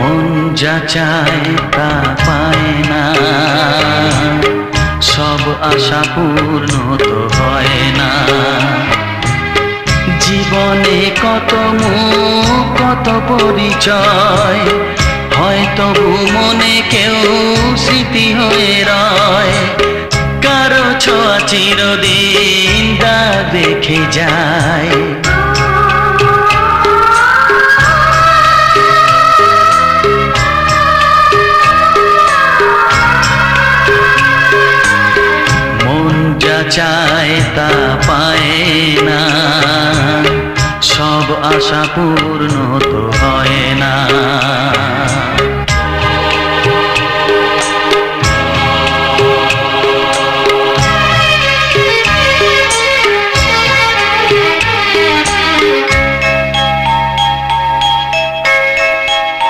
মন যা চায় তা পায় না, সব আশা পূর্ণ তো হয় না। জীবনে কত মুখ কত পরিচয়, হয়তো মনে কেউ স্মৃতি হয়ে রয়। কারো ছোঁয়া চিরদিন দাগ রেখে যায়। মন যা চায় তা পায় না, সব আশা পূর্ণ তো হয় না।